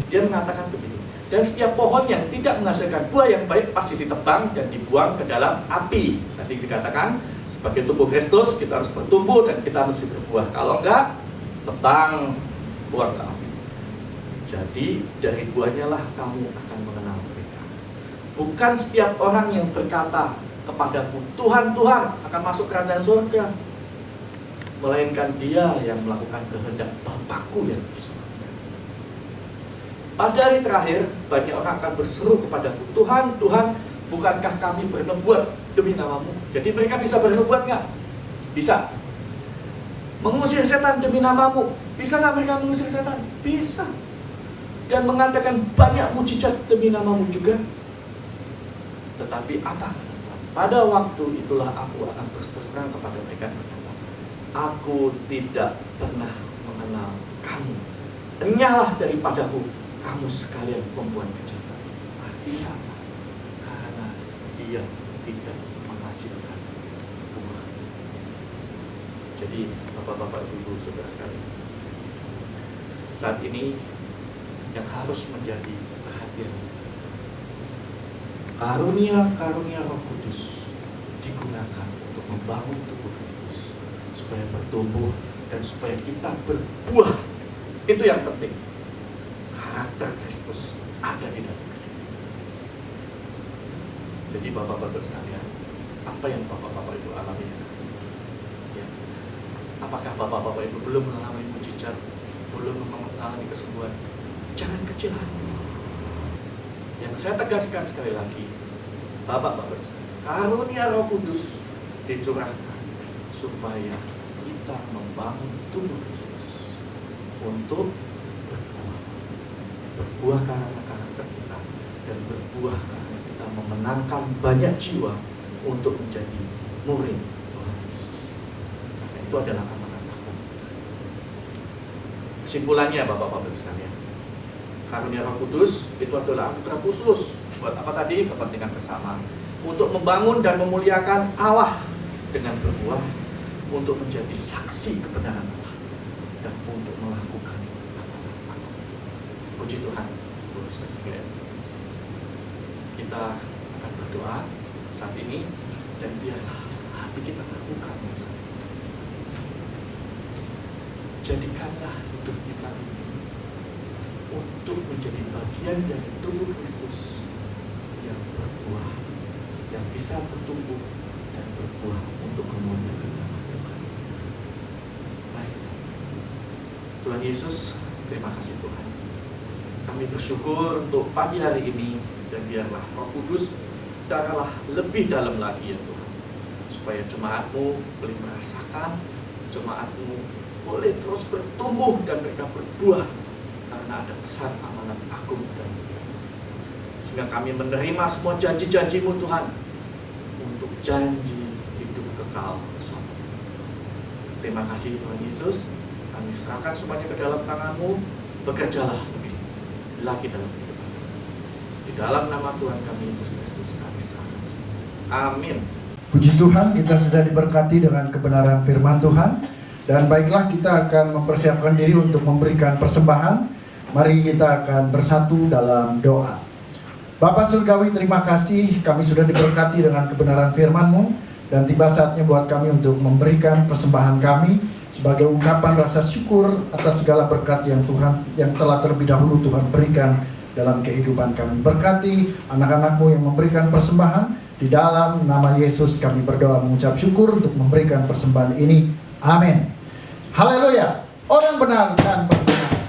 Dia mengatakan begitu. Dan setiap pohon yang tidak menghasilkan buah yang baik pasti ditebang dan dibuang ke dalam api. Tadi dikatakan sebagai tubuh Kristus kita harus bertumbuh dan kita mesti berbuah. Kalau enggak, tebang, buang ke api. Jadi dari buahnya lah kamu akan mengenal mereka. Bukan setiap orang yang berkata kepadaku, Tuhan, Tuhan, akan masuk kerajaan surga, melainkan dia yang melakukan kehendak Bapakku yang di surga. Pada hari terakhir, banyak orang akan berseru kepadaku, Tuhan, Tuhan, bukankah kami bernubuat demi namamu? Jadi mereka bisa bernubuat nggak? Bisa. Mengusir setan demi namamu, bisa nggak mereka mengusir setan? Bisa. Dan mengatakan banyak mujizat demi namamu juga. Tetapi apa? Pada waktu itulah aku akan berterus terang kepada mereka, berkata, aku tidak pernah mengenal kamu. Enyahlah daripadaku, kamu sekalian pembuat kejahatan. Artinya apa? Karena dia tidak menghasilkan buah. Jadi Bapak-bapak, Ibu, saudara sekalian, saat ini yang harus menjadi perhatian, karunia-karunia Roh Kudus digunakan untuk membangun tubuh Kristus supaya bertumbuh dan supaya kita berbuah. Itu yang penting. Karakter Kristus ada di dalam kita. Jadi Bapak-bapak sekalian, apa yang Bapak-bapak Ibu alami sekarang? Ya. Apakah Bapak-bapak Ibu belum mengalami mujizat, belum mengalami kesembuhan? Jangan kecil hati. Yang saya tegaskan sekali lagi, Bapak-bapak, karunia Roh Kudus dicurahkan supaya kita membangun tubuh Kristus untuk berbuah karena karakter kita dan berbuah karena kita memenangkan banyak jiwa untuk menjadi murid Tuhan Yesus. Karena itu adalah amanat aku. Kesimpulannya, Bapak-bapak sekalian, karunia Roh Kudus itu adalah anugerah khusus. Buat apa tadi? Kepentingan bersama. Untuk membangun dan memuliakan Allah dengan berbuah, untuk menjadi saksi kebenaran Allah, dan untuk melakukan apa-apa. Puji Tuhan. Kita akan berdoa saat ini, dan biarlah hati kita terbuka. Jadikanlah hidup kita untuk menjadi bagian dari tubuh Kristus yang berbuah, yang bisa bertumbuh dan berbuah untuk kemuliaan nama Tuhan. Baik, Tuhan Yesus, terima kasih Tuhan. Kami bersyukur untuk pagi hari ini, dan biarlah Roh Kudus bicaralah lebih dalam lagi ya Tuhan, supaya jemaat-Mu boleh merasakan, jemaat-Mu boleh terus bertumbuh dan mereka berbuah karena ada pesan amanat agung dan mulia. Sehingga kami menerima semua janji-janji-Mu Tuhan untuk janji hidup kekal bersama. Terima kasih Tuhan Yesus. Kami serahkan semuanya ke dalam tangan-Mu. Bekerjalah lebih lagi dalam kehidupan kami. Di dalam nama Tuhan kami Yesus Kristus kami serahkan semua. Amin. Puji Tuhan, kita sudah diberkati dengan kebenaran firman Tuhan. Dan baiklah, kita akan mempersiapkan diri untuk memberikan persembahan. Mari kita akan bersatu dalam doa. Bapak Surgawi, terima kasih kami sudah diberkati dengan kebenaran firman-Mu, dan tiba saatnya buat kami untuk memberikan persembahan kami sebagai ungkapan rasa syukur atas segala berkat yang Tuhan yang telah terlebih dahulu Tuhan berikan dalam kehidupan kami. Berkati anak-anak-Mu yang memberikan persembahan. Di dalam nama Yesus kami berdoa mengucap syukur untuk memberikan persembahan ini. Amin. Haleluya. Orang benar dan bertunas.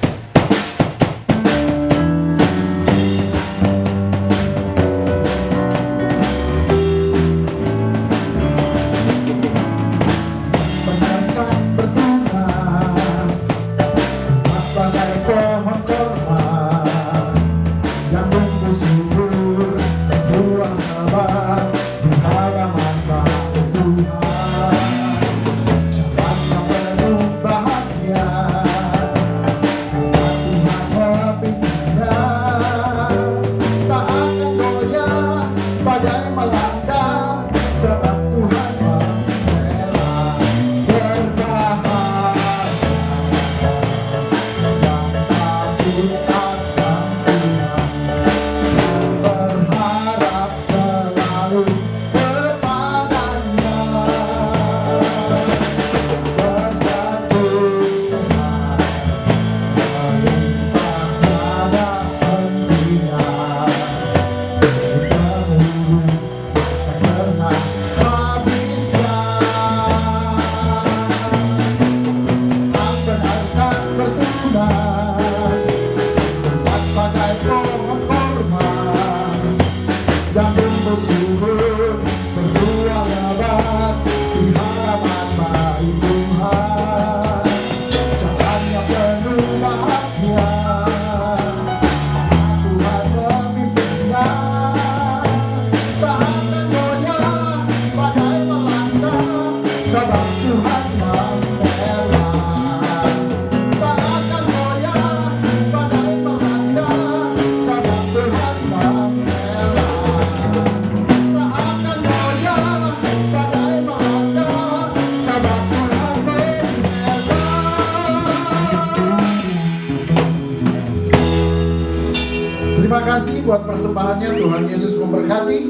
buat persembahannya. Tuhan Yesus memberkati.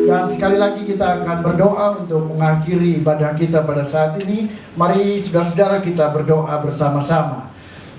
Dan sekali lagi kita akan berdoa untuk mengakhiri ibadah kita pada saat ini. Mari saudara-saudara kita berdoa bersama-sama.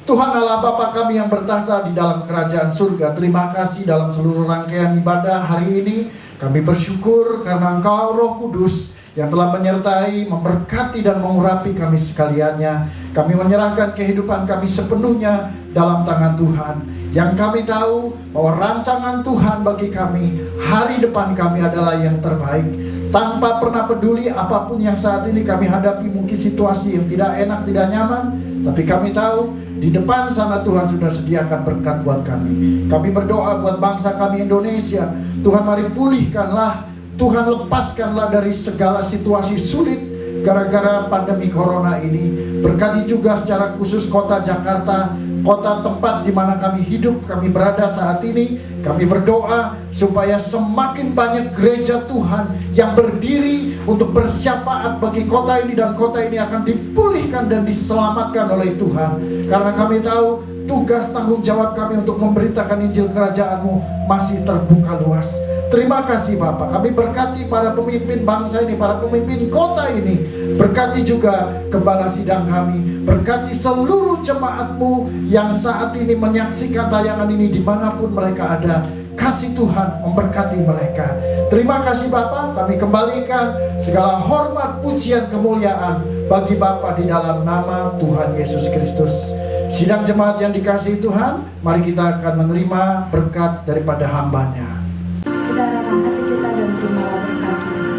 Tuhan Allah Bapa kami yang bertahta di dalam kerajaan surga, terima kasih dalam seluruh rangkaian ibadah hari ini. Kami bersyukur karena Engkau Roh Kudus yang telah menyertai, memberkati dan mengurapi kami sekaliannya. Kami menyerahkan kehidupan kami sepenuhnya dalam tangan Tuhan. Yang kami tahu bahwa rancangan Tuhan bagi kami, hari depan kami adalah yang terbaik. Tanpa pernah peduli apapun yang saat ini kami hadapi, mungkin situasi yang tidak enak, tidak nyaman, tapi kami tahu di depan sana Tuhan sudah sediakan berkat buat kami. Kami berdoa buat bangsa kami Indonesia. Tuhan mari pulihkanlah, Tuhan lepaskanlah dari segala situasi sulit gara-gara pandemi corona ini. Berkati juga secara khusus kota Jakarta, kota tempat di mana kami hidup, kami berada saat ini. Kami berdoa supaya semakin banyak gereja Tuhan yang berdiri untuk bersyafaat bagi kota ini, dan kota ini akan dipulihkan dan diselamatkan oleh Tuhan. Karena kami tahu tugas tanggung jawab kami untuk memberitakan Injil Kerajaan-Mu masih terbuka luas. Terima kasih Bapak. Kami berkati para pemimpin bangsa ini, para pemimpin kota ini. Berkati juga gembala sidang kami. Berkati seluruh jemaat-Mu yang saat ini menyaksikan tayangan ini dimanapun mereka ada. Kasih Tuhan memberkati mereka. Terima kasih Bapak. Kami kembalikan segala hormat, pujian, kemuliaan bagi Bapak di dalam nama Tuhan Yesus Kristus. Sidang jemaat yang dikasihi Tuhan, mari kita akan menerima berkat daripada hamba-Nya. Kita arahkan hati kita dan terimalah berkat Tuhan.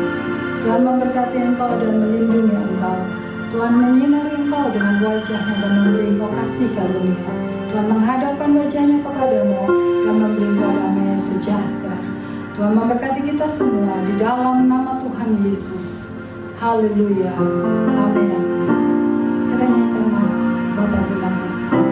Tuhan memberkati engkau dan melindungi engkau. Tuhan menyinari engkau dengan wajah-Nya dan memberi engkau kasih karunia. Tuhan menghadapkan wajah-Nya kepadamu dan memberi engkau damai sejahtera. Tuhan memberkati kita semua di dalam nama Tuhan Yesus. Haleluya. Amin. Kita nyanyikan Bapa terima kasih.